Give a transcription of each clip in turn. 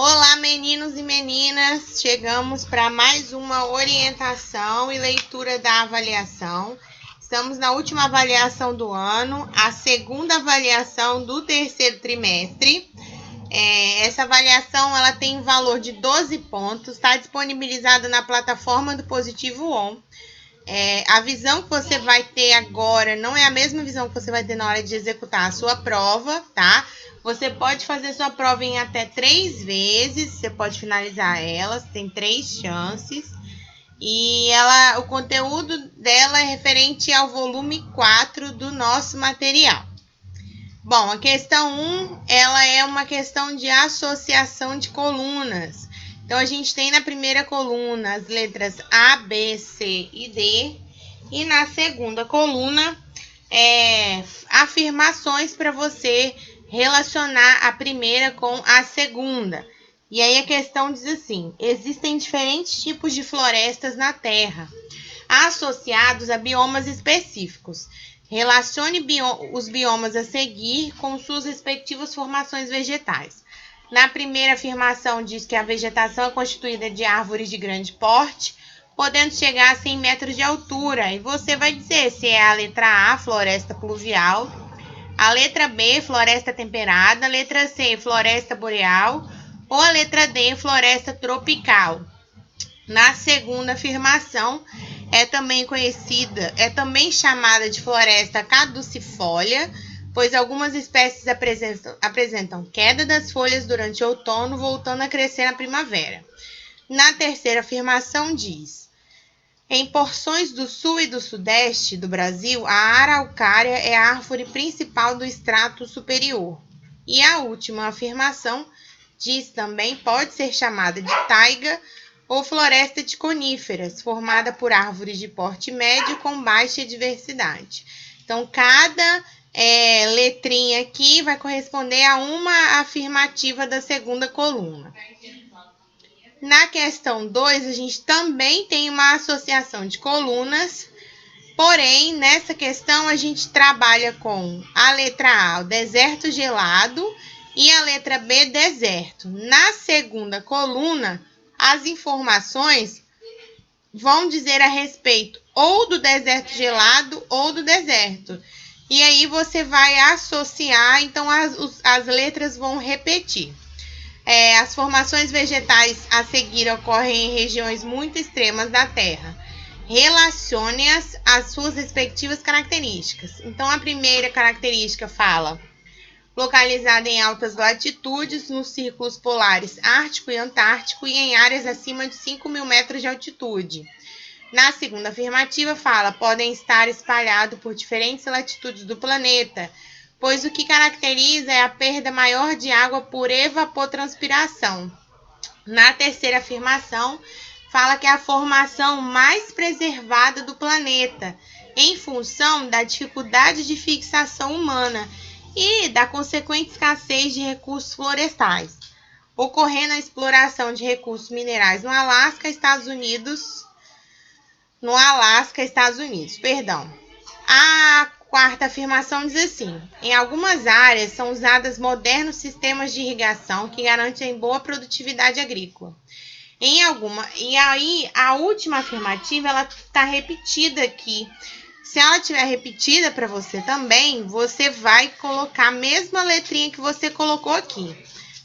Olá, meninos e meninas! Chegamos para mais uma orientação e leitura da avaliação. Estamos na última avaliação do ano, a segunda avaliação do terceiro trimestre. Essa avaliação ela tem um valor de 12 pontos, está disponibilizada na plataforma do Positivo On. A visão que você vai ter agora não é a mesma visão que você vai ter na hora de executar a sua prova, tá? Você pode fazer sua prova em até 3 vezes, você pode finalizar ela, tem 3 chances. E o conteúdo dela é referente ao volume 4 do nosso material. Bom, a questão 1, ela é uma questão de associação de colunas. Então, a gente tem na primeira coluna as letras A, B, C e D. E na segunda coluna, afirmações para você relacionar a primeira com a segunda. E aí a questão diz assim: existem diferentes tipos de florestas na Terra, associados a biomas específicos. Relacione os biomas a seguir com suas respectivas formações vegetais. Na primeira afirmação diz que a vegetação é constituída de árvores de grande porte, podendo chegar a 100 metros de altura. E você vai dizer se é a letra A, floresta pluvial, a letra B, floresta temperada, a letra C, floresta boreal, ou a letra D, floresta tropical. Na segunda afirmação, é também chamada de floresta caducifólia, pois algumas espécies apresentam queda das folhas durante o outono, voltando a crescer na primavera. Na terceira afirmação diz: em porções do sul e do sudeste do Brasil, a araucária é a árvore principal do estrato superior. E a última afirmação diz também pode ser chamada de taiga ou floresta de coníferas, formada por árvores de porte médio com baixa diversidade. Então, cada letrinha aqui vai corresponder a uma afirmativa da segunda coluna. Na questão 2, a gente também tem uma associação de colunas, porém, nessa questão, a gente trabalha com a letra A, o deserto gelado, e a letra B, deserto. Na segunda coluna, as informações vão dizer a respeito ou do deserto gelado ou do deserto. E aí você vai associar, então as letras vão repetir. As formações vegetais a seguir ocorrem em regiões muito extremas da Terra. Relacione-as às suas respectivas características. Então, a primeira característica fala: localizada em altas latitudes, nos círculos polares ártico e antártico e em áreas acima de 5.000 metros de altitude. Na segunda afirmativa fala: podem estar espalhados por diferentes latitudes do planeta, pois o que caracteriza é a perda maior de água por evapotranspiração. Na terceira afirmação, fala que é a formação mais preservada do planeta, em função da dificuldade de fixação humana e da consequente escassez de recursos florestais, ocorrendo a exploração de recursos minerais no Alasca, Estados Unidos. A quarta afirmação diz assim: em algumas áreas são usados modernos sistemas de irrigação que garantem boa produtividade agrícola. E aí, a última afirmativa, ela está repetida aqui. Se ela estiver repetida para você também, você vai colocar a mesma letrinha que você colocou aqui,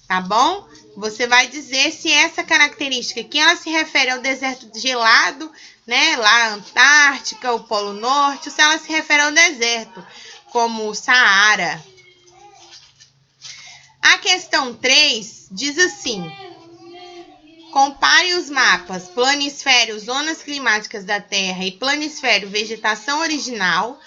tá bom? Você vai dizer se essa característica aqui, ela se refere ao deserto gelado, né, lá a Antártica, o Polo Norte, ou se ela se refere ao deserto, como o Saara. A questão 3 diz assim: compare os mapas planisfério zonas climáticas da Terra e planisfério vegetação original.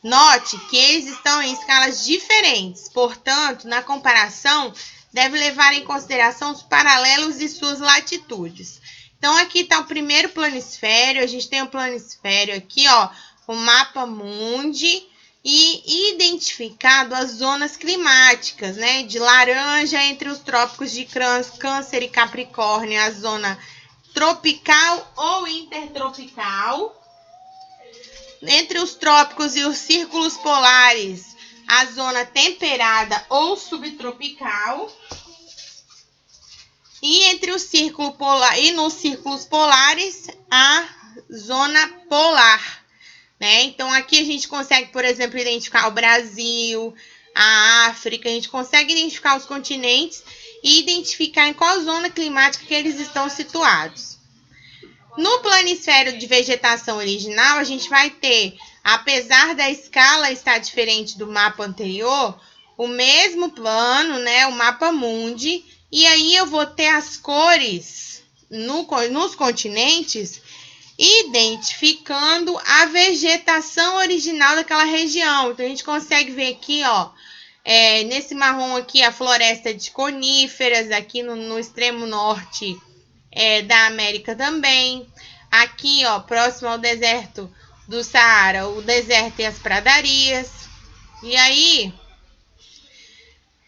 Note que eles estão em escalas diferentes, portanto, na comparação, deve levar em consideração os paralelos e suas latitudes. Então, aqui está o primeiro planisfério, a gente tem o planisfério aqui, ó, o mapa mundi, e identificado as zonas climáticas, né? De laranja entre os trópicos de Câncer e Capricórnio, a zona tropical ou intertropical. Entre os trópicos e os círculos polares, a zona temperada ou subtropical. E entre o círculo polar e nos círculos polares, a zona polar, né? Então, aqui a gente consegue, por exemplo, identificar o Brasil, a África, a gente consegue identificar os continentes e identificar em qual zona climática que eles estão situados. No planisfério de vegetação original, a gente vai ter, apesar da escala estar diferente do mapa anterior, o mesmo plano, né, o mapa mundi, e aí eu vou ter as cores nos continentes, identificando a vegetação original daquela região. Então, a gente consegue ver aqui, ó, nesse marrom aqui, a floresta de coníferas, aqui no extremo norte da América também. Aqui, ó, próximo ao deserto do Saara, o deserto e as pradarias. E aí,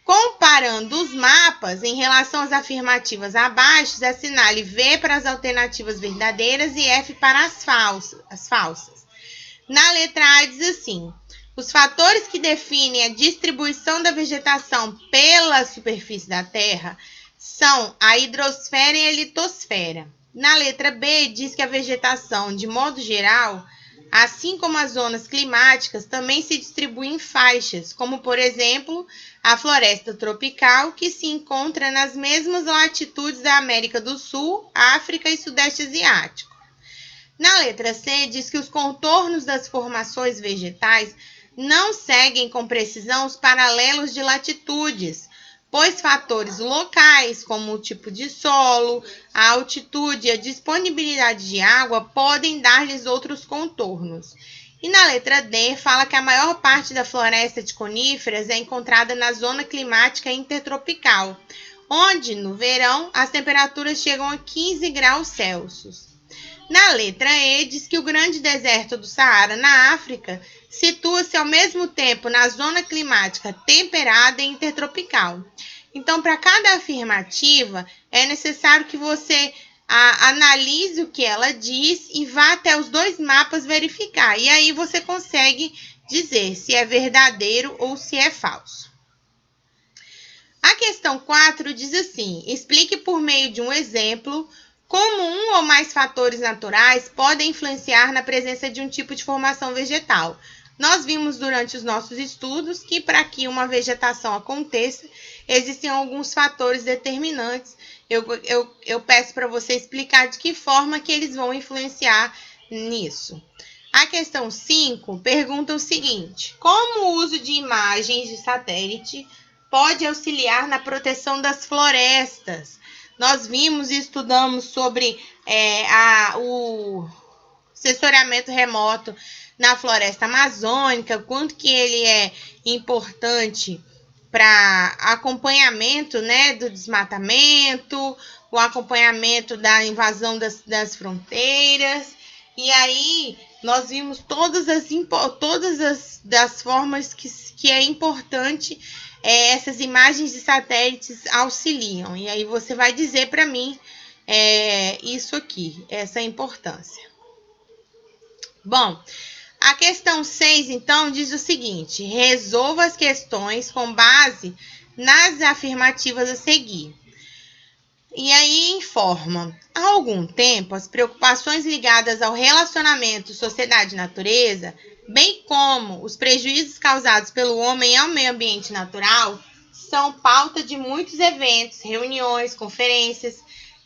comparando os mapas em relação às afirmativas abaixo, assinale V para as alternativas verdadeiras e F para as falsas. Na letra A diz assim: os fatores que definem a distribuição da vegetação pela superfície da Terra são a hidrosfera e a litosfera. Na letra B diz que a vegetação, de modo geral, assim como as zonas climáticas, também se distribui em faixas, como, por exemplo, a floresta tropical, que se encontra nas mesmas latitudes da América do Sul, África e Sudeste Asiático. Na letra C, diz que os contornos das formações vegetais não seguem com precisão os paralelos de latitudes, pois fatores locais, como o tipo de solo, a altitude e a disponibilidade de água, podem dar-lhes outros contornos. E na letra D, fala que a maior parte da floresta de coníferas é encontrada na zona climática intertropical, onde, no verão, as temperaturas chegam a 15 graus Celsius. Na letra E, diz que o grande deserto do Saara, na África, situa-se ao mesmo tempo na zona climática temperada e intertropical. Então, para cada afirmativa, é necessário que você analise o que ela diz e vá até os dois mapas verificar. E aí você consegue dizer se é verdadeiro ou se é falso. A questão 4 diz assim: explique por meio de um exemplo como um ou mais fatores naturais podem influenciar na presença de um tipo de formação vegetal. Nós vimos durante os nossos estudos que para que uma vegetação aconteça, existem alguns fatores determinantes. Eu peço para você explicar de que forma que eles vão influenciar nisso. A questão 5 pergunta o seguinte: como o uso de imagens de satélite pode auxiliar na proteção das florestas? Nós vimos e estudamos sobre o sensoriamento remoto na floresta amazônica, quanto que ele é importante para acompanhamento, né, do desmatamento, o acompanhamento da invasão das fronteiras. E aí nós vimos todas as formas que é importante essas imagens de satélites auxiliam. E aí você vai dizer para mim isso aqui, essa importância. Bom, a questão 6, então, diz o seguinte: resolva as questões com base nas afirmativas a seguir. E aí informa: há algum tempo, as preocupações ligadas ao relacionamento sociedade-natureza, bem como os prejuízos causados pelo homem ao meio ambiente natural, são pauta de muitos eventos, reuniões, conferências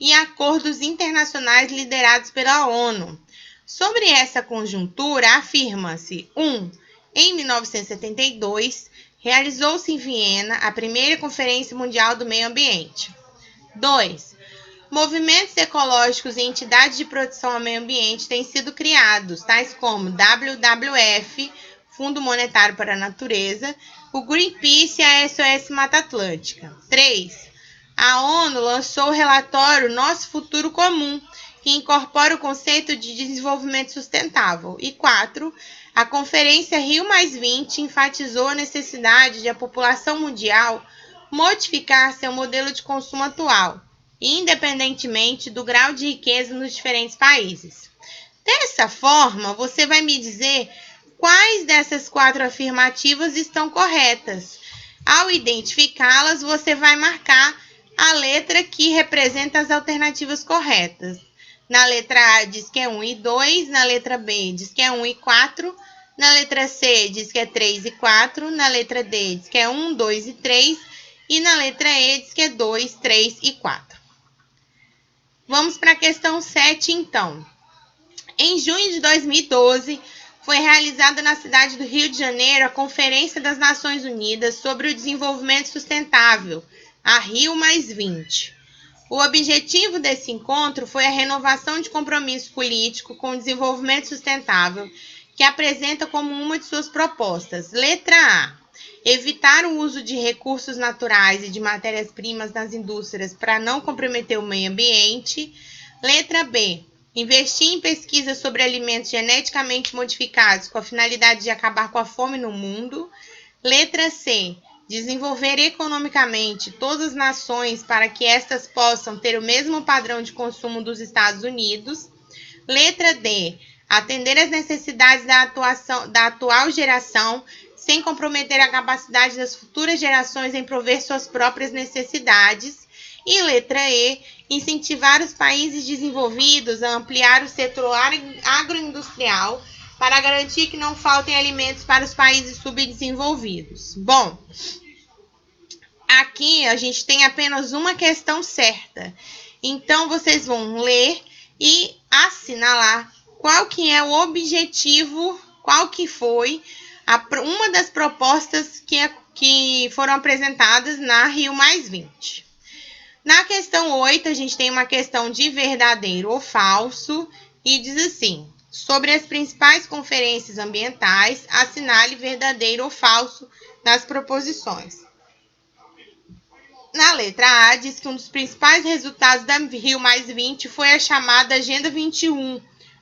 e acordos internacionais liderados pela ONU. Sobre essa conjuntura, afirma-se: 1. Em 1972, realizou-se em Viena a primeira Conferência Mundial do Meio Ambiente. 2. Movimentos ecológicos e entidades de proteção ao meio ambiente têm sido criados, tais como WWF, Fundo Monetário para a Natureza, o Greenpeace e a SOS Mata Atlântica. 3. A ONU lançou o relatório Nosso Futuro Comum, que incorpora o conceito de desenvolvimento sustentável. E 4. A Conferência Rio+20 enfatizou a necessidade de a população mundial modificar seu modelo de consumo atual, independentemente do grau de riqueza nos diferentes países. Dessa forma, você vai me dizer quais dessas 4 afirmativas estão corretas. Ao identificá-las, você vai marcar a letra que representa as alternativas corretas. Na letra A diz que é 1 e 2, na letra B diz que é 1 e 4, na letra C diz que é 3 e 4, na letra D diz que é 1, 2 e 3, e na letra E diz que é 2, 3 e 4. Vamos para a questão 7, então. Em junho de 2012, foi realizada na cidade do Rio de Janeiro a Conferência das Nações Unidas sobre o Desenvolvimento Sustentável, a Rio+20. O objetivo desse encontro foi a renovação de compromisso político com o desenvolvimento sustentável, que apresenta como uma de suas propostas: letra A, evitar o uso de recursos naturais e de matérias-primas nas indústrias para não comprometer o meio ambiente. Letra B, investir em pesquisas sobre alimentos geneticamente modificados com a finalidade de acabar com a fome no mundo. Letra C, desenvolver economicamente todas as nações para que estas possam ter o mesmo padrão de consumo dos Estados Unidos. Letra D, atender às necessidades da atual geração, sem comprometer a capacidade das futuras gerações em prover suas próprias necessidades. E letra E, incentivar os países desenvolvidos a ampliar o setor agroindustrial para garantir que não faltem alimentos para os países subdesenvolvidos. Bom, aqui a gente tem apenas uma questão certa. Então, vocês vão ler e assinalar qual que é o objetivo, qual que foi uma das propostas que foram apresentadas na Rio+20. Na questão 8, a gente tem uma questão de verdadeiro ou falso e diz assim: sobre as principais conferências ambientais, assinale verdadeiro ou falso nas proposições. Na letra A, diz que um dos principais resultados da Rio+20 foi a chamada Agenda 21,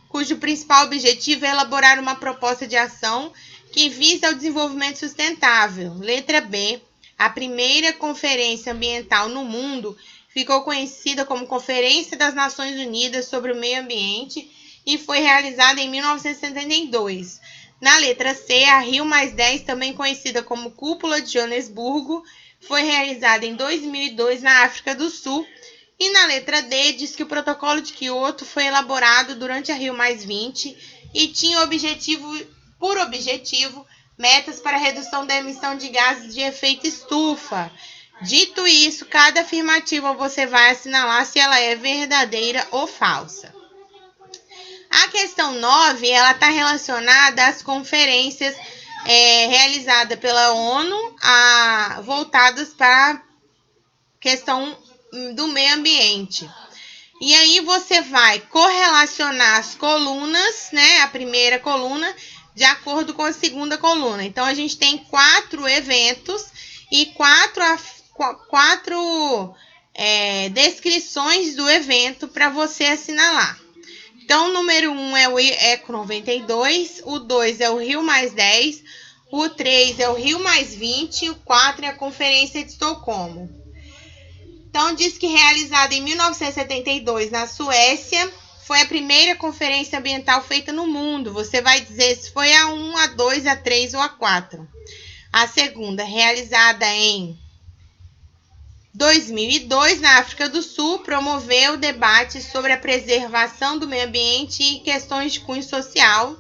cujo principal objetivo é elaborar uma proposta de ação que visa o desenvolvimento sustentável. Letra B, a primeira conferência ambiental no mundo ficou conhecida como Conferência das Nações Unidas sobre o Meio Ambiente e foi realizada em 1972. Na letra C, a Rio+10, também conhecida como Cúpula de Joanesburgo, foi realizada em 2002 na África do Sul. E na letra D, diz que o Protocolo de Quioto foi elaborado durante a Rio+20 e tinha por objetivo metas para a redução da emissão de gases de efeito estufa. Dito isso, cada afirmativa você vai assinalar se ela é verdadeira ou falsa. A questão 9, ela está relacionada às conferências realizadas pela ONU, voltadas para a questão do meio ambiente. E aí você vai correlacionar as colunas, né? A primeira coluna, de acordo com a segunda coluna. Então, a gente tem 4 eventos e quatro descrições do evento para você assinalar. Então, o número 1 é o Eco 92, o 2 é o Rio+10, o 3 é o Rio+20 e o 4 é a Conferência de Estocolmo. Então, diz que realizada em 1972 na Suécia, foi a primeira conferência ambiental feita no mundo. Você vai dizer se foi a 1, a 2, a 3 ou a 4. A segunda, realizada em 2002 na África do Sul, promoveu debate sobre a preservação do meio ambiente e questões de cunho social.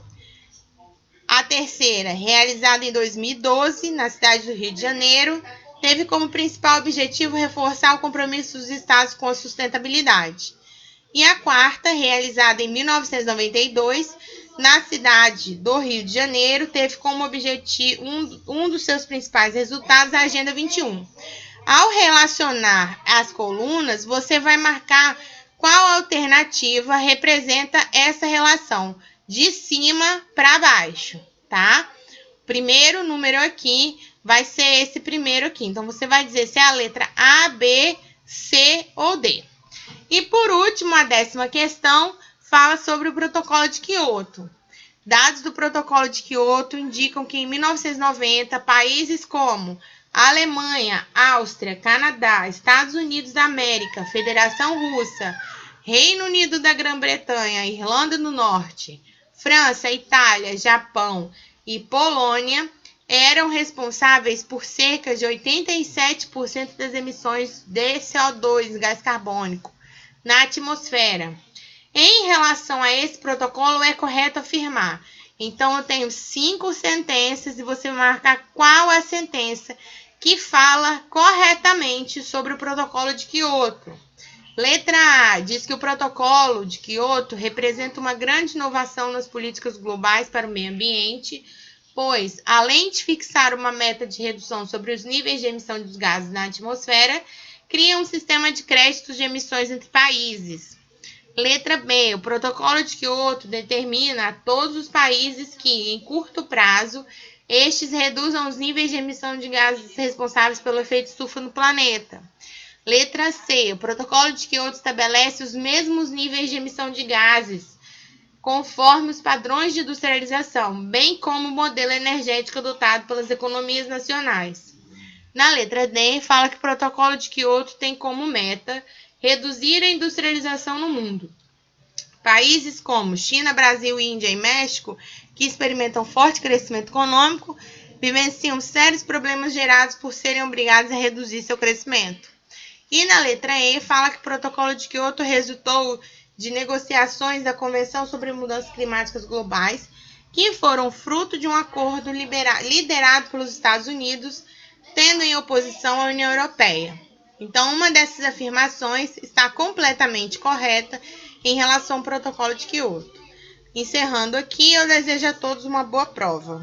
A terceira, realizada em 2012 na cidade do Rio de Janeiro, teve como principal objetivo reforçar o compromisso dos estados com a sustentabilidade. E a quarta, realizada em 1992, na cidade do Rio de Janeiro, teve como objetivo um dos seus principais resultados a Agenda 21. Ao relacionar as colunas, você vai marcar qual alternativa representa essa relação, de cima para baixo, tá? Primeiro número aqui vai ser esse primeiro aqui. Então, você vai dizer se é a letra A, B, C ou D. E, por último, a 10ª questão fala sobre o Protocolo de Quioto. Dados do Protocolo de Quioto indicam que, em 1990, países como Alemanha, Áustria, Canadá, Estados Unidos da América, Federação Russa, Reino Unido da Grã-Bretanha, Irlanda do Norte, França, Itália, Japão e Polônia eram responsáveis por cerca de 87% das emissões de CO2, gás carbônico, na atmosfera. Em relação a esse protocolo, é correto afirmar. Então, eu tenho 5 sentenças e você marcar qual a sentença que fala corretamente sobre o protocolo de Kyoto. Letra A diz que o protocolo de Kyoto representa uma grande inovação nas políticas globais para o meio ambiente, pois, além de fixar uma meta de redução sobre os níveis de emissão de gases na atmosfera, cria um sistema de créditos de emissões entre países. Letra B. O protocolo de Kyoto determina a todos os países que, em curto prazo, estes reduzam os níveis de emissão de gases responsáveis pelo efeito estufa no planeta. Letra C. O protocolo de Kyoto estabelece os mesmos níveis de emissão de gases, conforme os padrões de industrialização, bem como o modelo energético adotado pelas economias nacionais. Na letra D, fala que o protocolo de Kyoto tem como meta reduzir a industrialização no mundo. Países como China, Brasil, Índia e México, que experimentam forte crescimento econômico, vivenciam sérios problemas gerados por serem obrigados a reduzir seu crescimento. E na letra E, fala que o protocolo de Kyoto resultou de negociações da Convenção sobre Mudanças Climáticas Globais, que foram fruto de um acordo liderado pelos Estados Unidos, tendo em oposição à União Europeia. Então, uma dessas afirmações está completamente correta em relação ao protocolo de Kyoto. Encerrando aqui, eu desejo a todos uma boa prova.